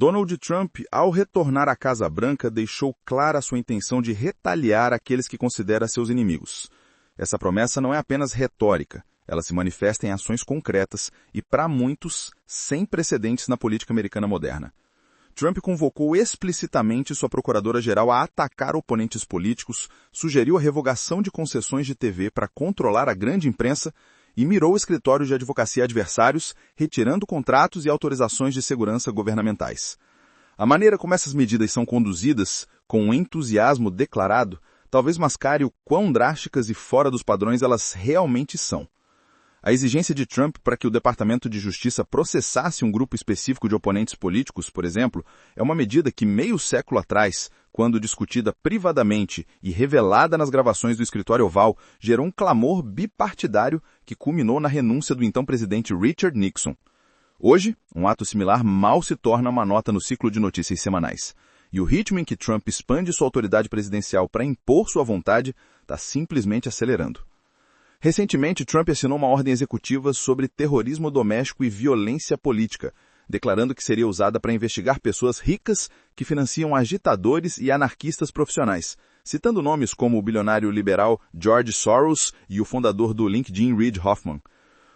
Donald Trump, ao retornar à Casa Branca, deixou clara sua intenção de retaliar aqueles que considera seus inimigos. Essa promessa não é apenas retórica, ela se manifesta em ações concretas e, para muitos, sem precedentes na política americana moderna. Trump convocou explicitamente sua procuradora-geral a atacar oponentes políticos, sugeriu a revogação de concessões de TV para controlar a grande imprensa e mirou escritórios de advocacia adversários, retirando contratos e autorizações de segurança governamentais. A maneira como essas medidas são conduzidas, com um entusiasmo declarado, talvez mascare o quão drásticas e fora dos padrões elas realmente são. A exigência de Trump para que o Departamento de Justiça processasse um grupo específico de oponentes políticos, por exemplo, é uma medida que meio século atrás, quando discutida privadamente e revelada nas gravações do Escritório Oval, gerou um clamor bipartidário que culminou na renúncia do então presidente Richard Nixon. Hoje, um ato similar mal se torna uma nota no ciclo de notícias semanais. E o ritmo em que Trump expande sua autoridade presidencial para impor sua vontade está simplesmente acelerando. Recentemente, Trump assinou uma ordem executiva sobre terrorismo doméstico e violência política, declarando que seria usada para investigar pessoas ricas que financiam agitadores e anarquistas profissionais, citando nomes como o bilionário liberal George Soros e o fundador do LinkedIn Reid Hoffman.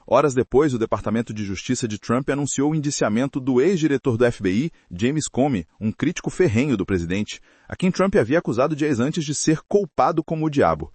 Horas depois, o Departamento de Justiça de Trump anunciou o indiciamento do ex-diretor do FBI, James Comey, um crítico ferrenho do presidente, a quem Trump havia acusado dias antes de ser culpado como o diabo.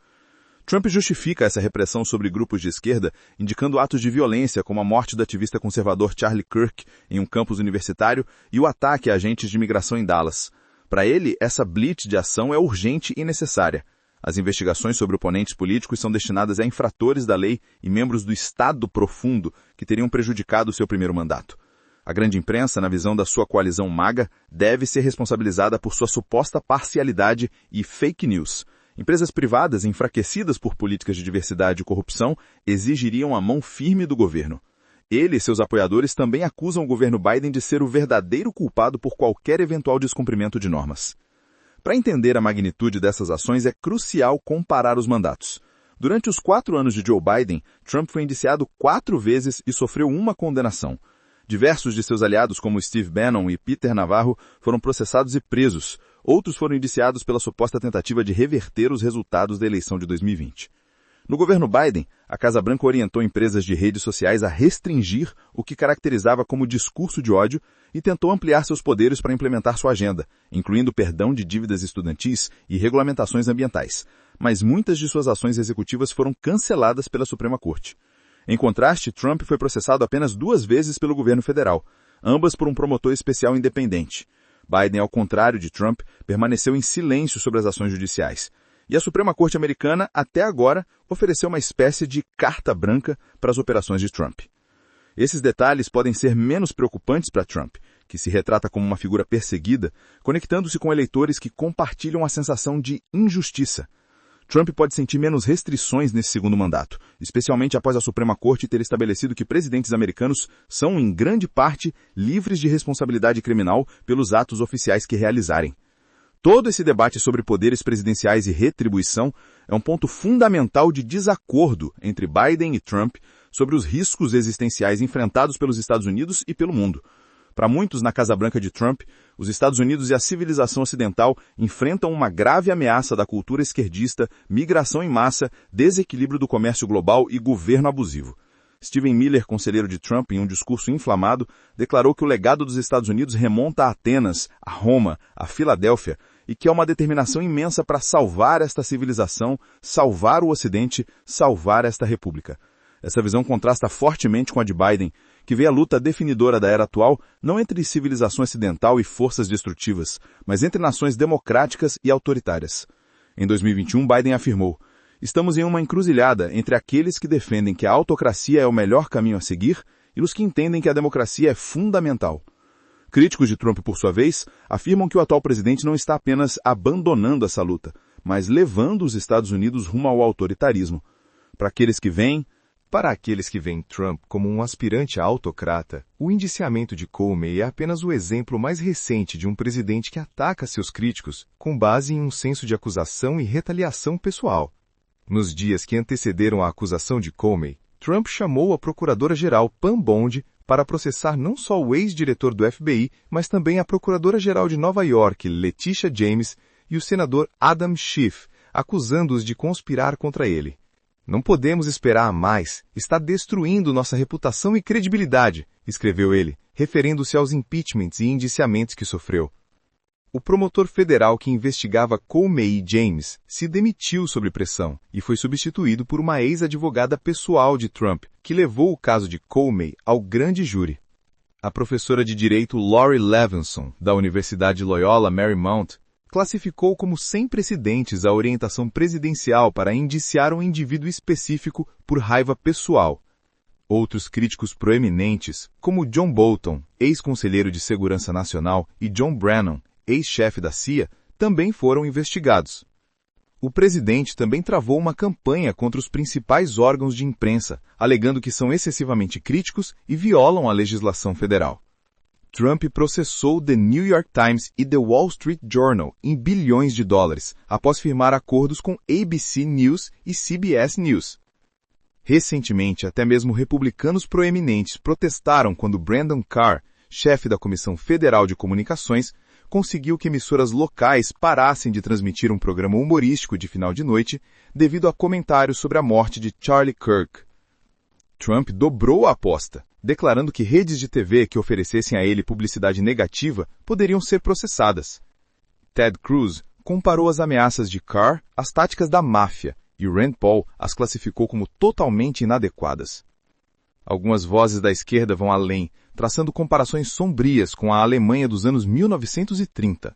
Trump justifica essa repressão sobre grupos de esquerda, indicando atos de violência como a morte do ativista conservador Charlie Kirk em um campus universitário e o ataque a agentes de imigração em Dallas. Para ele, essa blitz de ação é urgente e necessária. As investigações sobre oponentes políticos são destinadas a infratores da lei e membros do Estado profundo que teriam prejudicado seu primeiro mandato. A grande imprensa, na visão da sua coalizão MAGA, deve ser responsabilizada por sua suposta parcialidade e fake news. Empresas privadas, enfraquecidas por políticas de diversidade e corrupção, exigiriam a mão firme do governo. Ele e seus apoiadores também acusam o governo Biden de ser o verdadeiro culpado por qualquer eventual descumprimento de normas. Para entender a magnitude dessas ações, é crucial comparar os mandatos. Durante os 4 anos de Joe Biden, Trump foi indiciado 4 vezes e sofreu uma condenação. Diversos de seus aliados, como Steve Bannon e Peter Navarro, foram processados e presos. Outros foram indiciados pela suposta tentativa de reverter os resultados da eleição de 2020. No governo Biden, a Casa Branca orientou empresas de redes sociais a restringir o que caracterizava como discurso de ódio e tentou ampliar seus poderes para implementar sua agenda, incluindo perdão de dívidas estudantis e regulamentações ambientais. Mas muitas de suas ações executivas foram canceladas pela Suprema Corte. Em contraste, Trump foi processado apenas 2 vezes pelo governo federal, ambas por um promotor especial independente. Biden, ao contrário de Trump, permaneceu em silêncio sobre as ações judiciais. E a Suprema Corte americana, até agora, ofereceu uma espécie de carta branca para as operações de Trump. Esses detalhes podem ser menos preocupantes para Trump, que se retrata como uma figura perseguida, conectando-se com eleitores que compartilham a sensação de injustiça. Trump pode sentir menos restrições nesse segundo mandato, especialmente após a Suprema Corte ter estabelecido que presidentes americanos são, em grande parte, livres de responsabilidade criminal pelos atos oficiais que realizarem. Todo esse debate sobre poderes presidenciais e retribuição é um ponto fundamental de desacordo entre Biden e Trump sobre os riscos existenciais enfrentados pelos Estados Unidos e pelo mundo. Para muitos na Casa Branca de Trump, os Estados Unidos e a civilização ocidental enfrentam uma grave ameaça da cultura esquerdista, migração em massa, desequilíbrio do comércio global e governo abusivo. Stephen Miller, conselheiro de Trump, em um discurso inflamado, declarou que o legado dos Estados Unidos remonta a Atenas, a Roma, a Filadélfia, e que há uma determinação imensa para salvar esta civilização, salvar o Ocidente, salvar esta república. Essa visão contrasta fortemente com a de Biden, que vê a luta definidora da era atual não entre civilização ocidental e forças destrutivas, mas entre nações democráticas e autoritárias. Em 2021, Biden afirmou: "Estamos em uma encruzilhada entre aqueles que defendem que a autocracia é o melhor caminho a seguir e os que entendem que a democracia é fundamental." Críticos de Trump, por sua vez, afirmam que o atual presidente não está apenas abandonando essa luta, mas levando os Estados Unidos rumo ao autoritarismo. Para aqueles que veem Trump como um aspirante a autocrata, o indiciamento de Comey é apenas o exemplo mais recente de um presidente que ataca seus críticos com base em um senso de acusação e retaliação pessoal. Nos dias que antecederam a acusação de Comey, Trump chamou a procuradora-geral Pam Bondi para processar não só o ex-diretor do FBI, mas também a procuradora-geral de Nova York, Letitia James, e o senador Adam Schiff, acusando-os de conspirar contra ele. Não podemos esperar mais. Está destruindo nossa reputação e credibilidade, escreveu ele, referindo-se aos impeachments e indiciamentos que sofreu. O promotor federal que investigava Comey e James se demitiu sob pressão e foi substituído por uma ex-advogada pessoal de Trump, que levou o caso de Comey ao grande júri. A professora de direito Lori Levinson, da Universidade Loyola Marymount, classificou como sem precedentes a orientação presidencial para indiciar um indivíduo específico por raiva pessoal. Outros críticos proeminentes, como John Bolton, ex-conselheiro de Segurança Nacional, e John Brennan, ex-chefe da CIA, também foram investigados. O presidente também travou uma campanha contra os principais órgãos de imprensa, alegando que são excessivamente críticos e violam a legislação federal. Trump processou The New York Times e The Wall Street Journal em bilhões de dólares, após firmar acordos com ABC News e CBS News. Recentemente, até mesmo republicanos proeminentes protestaram quando Brandon Carr, chefe da Comissão Federal de Comunicações, conseguiu que emissoras locais parassem de transmitir um programa humorístico de final de noite devido a comentários sobre a morte de Charlie Kirk. Trump dobrou a aposta, declarando que redes de TV que oferecessem a ele publicidade negativa poderiam ser processadas. Ted Cruz comparou as ameaças de Carr às táticas da máfia e Rand Paul as classificou como totalmente inadequadas. Algumas vozes da esquerda vão além, traçando comparações sombrias com a Alemanha dos anos 1930.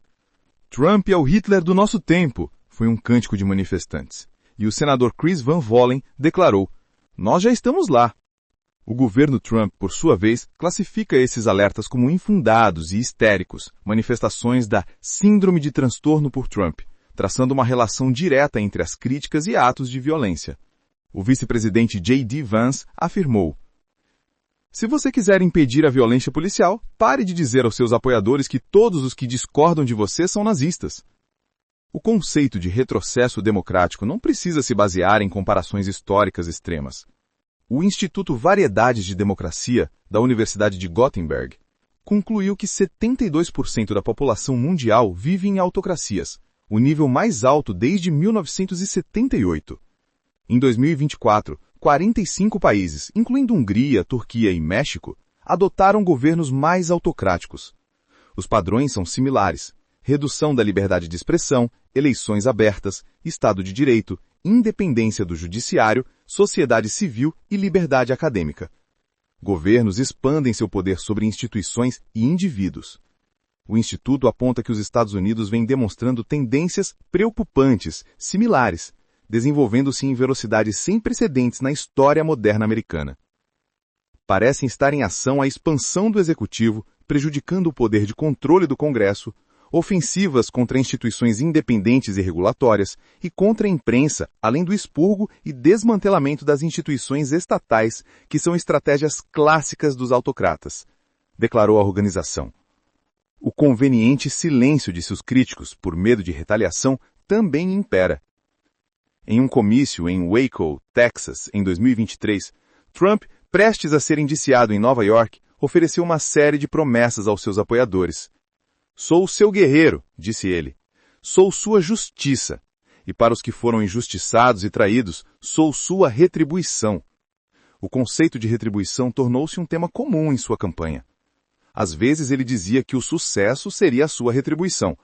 Trump é o Hitler do nosso tempo, foi um cântico de manifestantes. E o senador Chris Van Vollen declarou: nós já estamos lá. O governo Trump, por sua vez, classifica esses alertas como infundados e histéricos, manifestações da síndrome de transtorno por Trump, traçando uma relação direta entre as críticas e atos de violência. O vice-presidente J.D. Vance afirmou: se você quiser impedir a violência policial, pare de dizer aos seus apoiadores que todos os que discordam de você são nazistas. O conceito de retrocesso democrático não precisa se basear em comparações históricas extremas. O Instituto Variedades de Democracia, da Universidade de Gothenburg, concluiu que 72% da população mundial vive em autocracias, o nível mais alto desde 1978. Em 2024, 45 países, incluindo Hungria, Turquia e México, adotaram governos mais autocráticos. Os padrões são similares: redução da liberdade de expressão, eleições abertas, Estado de Direito, independência do judiciário, sociedade civil e liberdade acadêmica. Governos expandem seu poder sobre instituições e indivíduos. O Instituto aponta que os Estados Unidos vêm demonstrando tendências preocupantes, similares, desenvolvendo-se em velocidades sem precedentes na história moderna americana. Parecem estar em ação a expansão do Executivo, prejudicando o poder de controle do Congresso, ofensivas contra instituições independentes e regulatórias e contra a imprensa, além do expurgo e desmantelamento das instituições estatais, que são estratégias clássicas dos autocratas, declarou a organização. O conveniente silêncio de seus críticos, por medo de retaliação, também impera. Em um comício em Waco, Texas, em 2023, Trump, prestes a ser indiciado em Nova York, ofereceu uma série de promessas aos seus apoiadores. Sou o seu guerreiro, disse ele. Sou sua justiça. E para os que foram injustiçados e traídos, sou sua retribuição. O conceito de retribuição tornou-se um tema comum em sua campanha. Às vezes ele dizia que o sucesso seria a sua retribuição.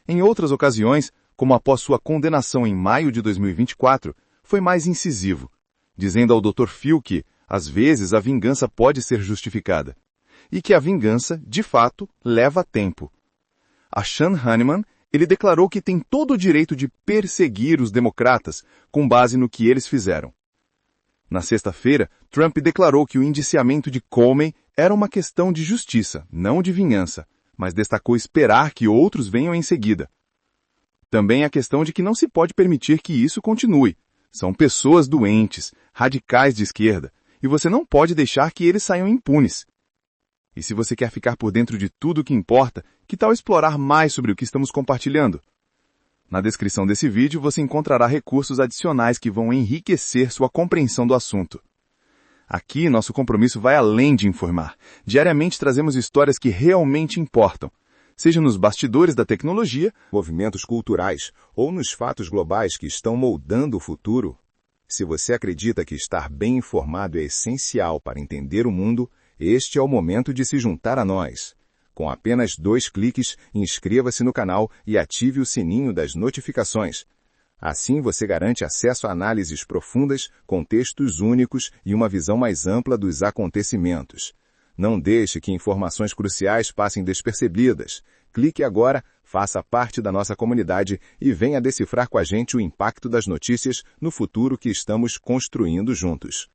Em outras ocasiões, como após sua condenação em maio de 2024, foi mais incisivo, dizendo ao Dr. Phil que, às vezes, a vingança pode ser justificada, e que a vingança, de fato, leva tempo. A Sean Hahnemann, ele declarou que tem todo o direito de perseguir os democratas com base no que eles fizeram. Na sexta-feira, Trump declarou que o indiciamento de Comey era uma questão de justiça, não de vingança, mas destacou esperar que outros venham em seguida. Também a questão de que não se pode permitir que isso continue. São pessoas doentes, radicais de esquerda, e você não pode deixar que eles saiam impunes. E se você quer ficar por dentro de tudo o que importa, que tal explorar mais sobre o que estamos compartilhando? Na descrição desse vídeo você encontrará recursos adicionais que vão enriquecer sua compreensão do assunto. Aqui, nosso compromisso vai além de informar. Diariamente trazemos histórias que realmente importam, seja nos bastidores da tecnologia, Movimentos culturais ou nos fatos globais que estão moldando o futuro. Se você acredita que estar bem informado é essencial para entender o mundo, este é o momento de se juntar a nós. Com apenas 2 cliques, inscreva-se no canal e ative o sininho das notificações. Assim você garante acesso a análises profundas, contextos únicos e uma visão mais ampla dos acontecimentos. Não deixe que informações cruciais passem despercebidas. Clique agora, faça parte da nossa comunidade e venha decifrar com a gente o impacto das notícias no futuro que estamos construindo juntos.